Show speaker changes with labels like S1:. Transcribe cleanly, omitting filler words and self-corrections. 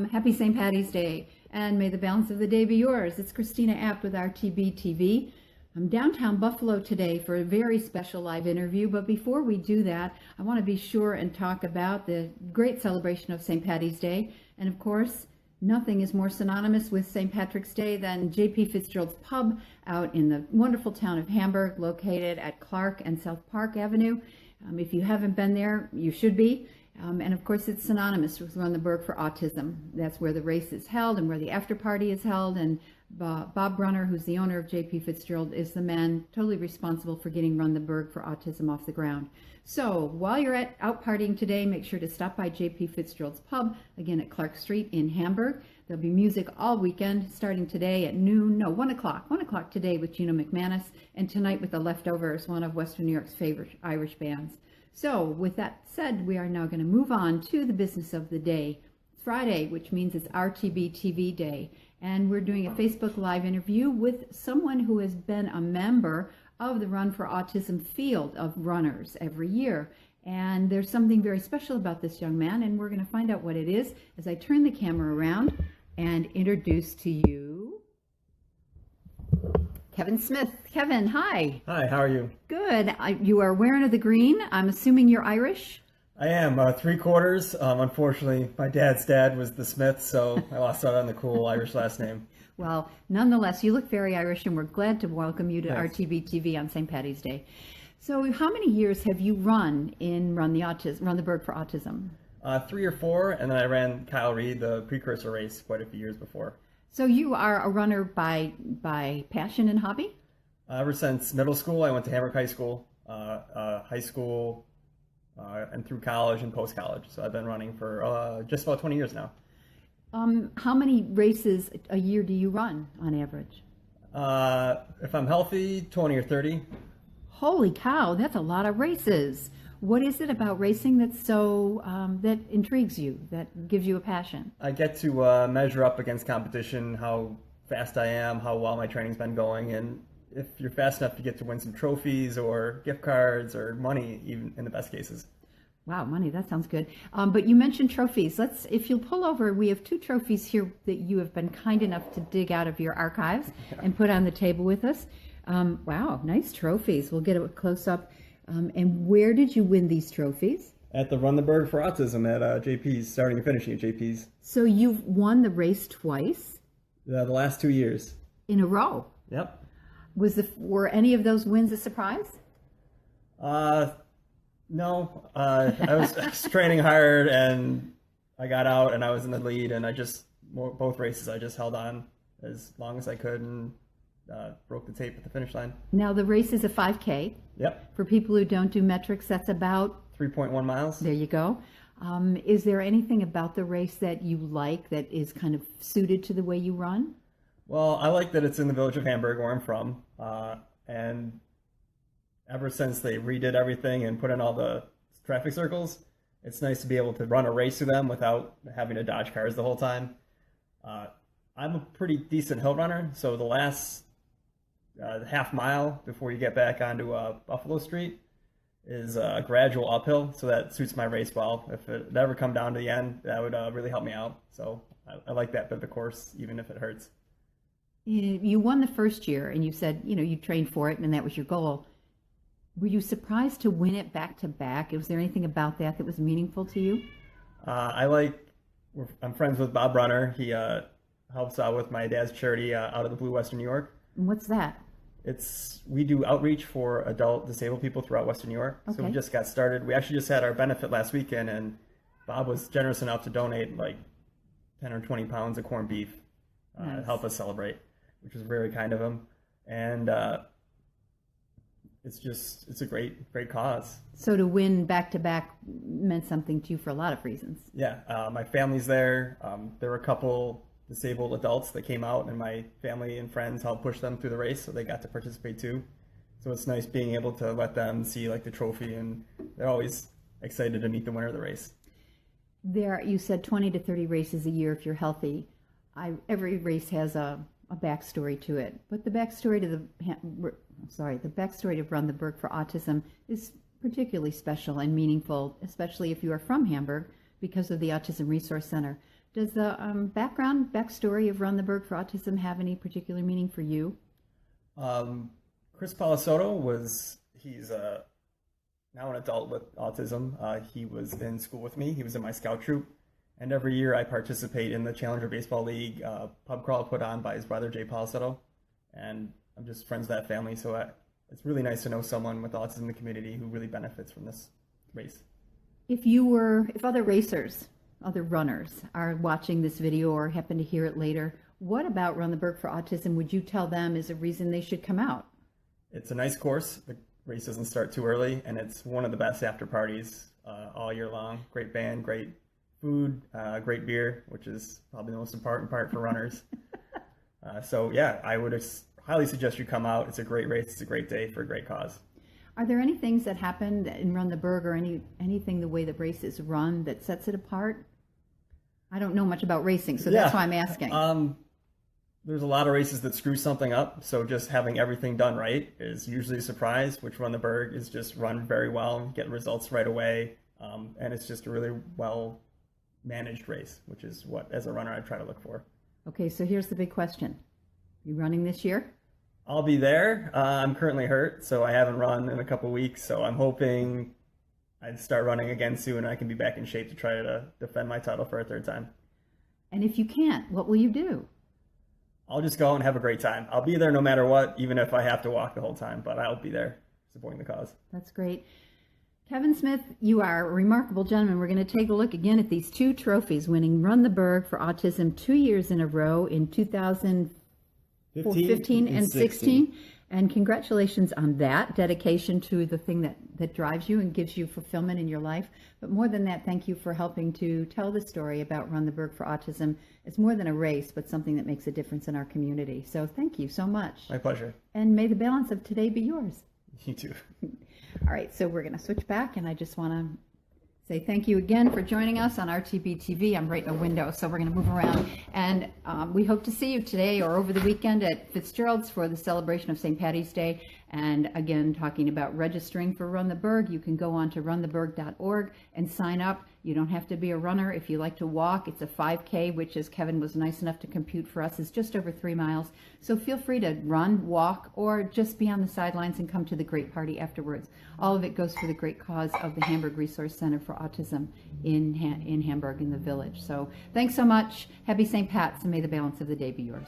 S1: Happy St. Patty's Day, and may the balance of the day be yours. It's Christina Apt with RTB-TV. I'm downtown Buffalo today for a very special live interview, but before we do that, I want to be sure and talk about the great celebration of St. Patty's Day. And of course, nothing is more synonymous with St. Patrick's Day than J.P. Fitzgerald's Pub out in the wonderful town of Hamburg, located at Clark and South Park Avenue. If you haven't been there, you should be. And of course, it's synonymous with Run the Burg for Autism. That's where the race is held and where the after party is held. And Bob Brunner, who's the owner of J.P. Fitzgerald, is the man totally responsible for getting Run the Burg for Autism off the ground. So while you're out partying today, make sure to stop by J.P. Fitzgerald's Pub, again at Clark Street in Hamburg. There'll be music all weekend, starting today at 1 o'clock. 1 o'clock today with Gino McManus, and tonight with The Leftovers, one of Western New York's favorite Irish bands. So with that said, we are now going to move on to the business of the day. Friday, which means it's RTB-TV Day, and we're doing a Facebook Live interview with someone who has been a member of the Run for Autism field of runners every year. And there's something very special about this young man, and we're going to find out what it is as I turn the camera around and introduce to you Kevin Smith. Kevin, hi.
S2: Hi, how are you?
S1: Good. You are wearing the green. I'm assuming you're Irish?
S2: I am, 3/4. Unfortunately, my dad's dad was the Smith, so I lost out on the cool Irish last name.
S1: Well, nonetheless, you look very Irish, and we're glad to welcome you to
S2: Thanks.
S1: RTB-TV on St. Patty's Day. So how many years have you run in Run the Burg for Autism?
S2: 3 or 4, and then I ran Kyle Reed, the precursor race, quite a few years before.
S1: So you are a runner by passion and hobby?
S2: Ever since middle school, I went to Hamburg High School, and through college and post-college. So I've been running for just about 20 years now.
S1: How many races a year do you run on average?
S2: If I'm healthy, 20 or 30.
S1: Holy cow, that's a lot of races. What is it about racing that's so that intrigues you, that gives you a passion?
S2: I get to measure up against competition, how fast I am, how well my training's been going, and if you're fast enough, you get to win some trophies or gift cards or money, even in the best cases.
S1: Wow, money, that sounds good. But you mentioned trophies. If you'll pull over, we have 2 trophies here that you have been kind enough to dig out of your archives and put on the table with us. Wow, nice trophies. We'll get a close-up. And where did you win these trophies?
S2: At the Run the Burg for Autism at JP's, starting and finishing at JP's.
S1: So you've won the race twice?
S2: The last 2 years.
S1: In a row?
S2: Yep.
S1: Were any of those wins a surprise?
S2: No. I was training hard, and I got out, and I was in the lead, and both races, I just held on as long as I could and broke the tape at the finish line.
S1: Now the race is a 5K.
S2: Yep.
S1: For people who don't do metrics, that's about
S2: 3.1 miles.
S1: There you go. Is there anything about the race that you like that is kind of suited to the way you run?
S2: Well, I like that it's in the village of Hamburg, where I'm from, and ever since they redid everything and put in all the traffic circles, it's nice to be able to run a race through them without having to dodge cars the whole time. I'm a pretty decent hill runner, so the last half mile before you get back onto Buffalo Street is a gradual uphill, so that suits my race well. If it ever come down to the end, that would really help me out. So I like that bit of the course, even if it hurts.
S1: You won the first year, and you said, you trained for it, and that was your goal. Were you surprised to win it back to back? Was there anything about that that was meaningful to you?
S2: I'm friends with Bob Brunner. He helps out with my dad's charity out of the Blue Western New York.
S1: And what's that?
S2: We do outreach for adult disabled people throughout Western New York. Okay. So we just got started. We actually just had our benefit last weekend, and Bob was generous enough to donate like 10 or 20 pounds of corned beef to help us celebrate, which was very kind of him. And it's a great cause.
S1: So to win back to back meant something to you for a lot of reasons.
S2: Yeah, my family's there. There were a couple disabled adults that came out, and my family and friends helped push them through the race, so they got to participate too. So it's nice being able to let them see like the trophy, and they're always excited to meet the winner of the race.
S1: You said 20 to 30 races a year if you're healthy. Every race has a backstory to it, but the backstory to Run the Burg for Autism is particularly special and meaningful, especially if you are from Hamburg, because of the Autism Resource Center. Does the backstory of Run the Burg for Autism have any particular meaning for you?
S2: Chris Palisotto he's now an adult with autism. He was in school with me. He was in my scout troop. And every year I participate in the Challenger Baseball League pub crawl put on by his brother, Jay Palisotto. And I'm just friends with that family. So it's really nice to know someone with autism in the community who really benefits from this race.
S1: If other racers, other runners are watching this video or happen to hear it later, what about Run the Burg for Autism would you tell them is a reason they should come out?
S2: It's a nice course. The race doesn't start too early, and it's one of the best after parties all year long. Great band, great food, great beer, which is probably the most important part for runners. So yeah, I would highly suggest you come out. It's a great race. It's a great day for a great cause.
S1: Are there any things that happened in Run the Burg or anything the way the race is run that sets it apart? I don't know much about racing, so that's why I'm asking.
S2: There's a lot of races that screw something up, so just having everything done right is usually a surprise, which Run the Burg is just run very well, get results right away, and it's just a really well managed race, which is what, as a runner, I try to look for.
S1: Okay, so here's the big question. Are you running this year?
S2: I'll be there. I'm currently hurt, so I haven't run in a couple weeks, so I'm hoping I'd start running again soon and I can be back in shape to try to defend my title for a third time.
S1: And if you can't, what will you do?
S2: I'll just go and have a great time. I'll be there no matter what, even if I have to walk the whole time, but I'll be there supporting the cause.
S1: That's great. Kevin Smith, you are a remarkable gentleman. We're going to take a look again at these two trophies, winning Run the Burg for Autism 2 years in a row in 2015 and 16. And congratulations on that dedication to the thing that drives you and gives you fulfillment in your life. But more than that, thank you for helping to tell the story about Run the Burg for Autism. It's more than a race, but something that makes a difference in our community. So thank you so much.
S2: My pleasure.
S1: And may the balance of today be yours.
S2: You too.
S1: All right, so we're going to switch back, and I just want to say thank you again for joining us on RTB-TV. I'm right in a window, so we're going to move around. And we hope to see you today or over the weekend at Fitzgerald's for the celebration of St. Patty's Day. And again, talking about registering for Run the Burg, you can go on to runtheburg.org and sign up. You don't have to be a runner. If you like to walk, it's a 5K, which, as Kevin was nice enough to compute for us, is just over 3 miles. So feel free to run, walk, or just be on the sidelines and come to the great party afterwards. All of it goes for the great cause of the Hamburg Resource Center for Autism in Hamburg, in the village. So thanks so much. Happy St. Pat's, and may the balance of the day be yours.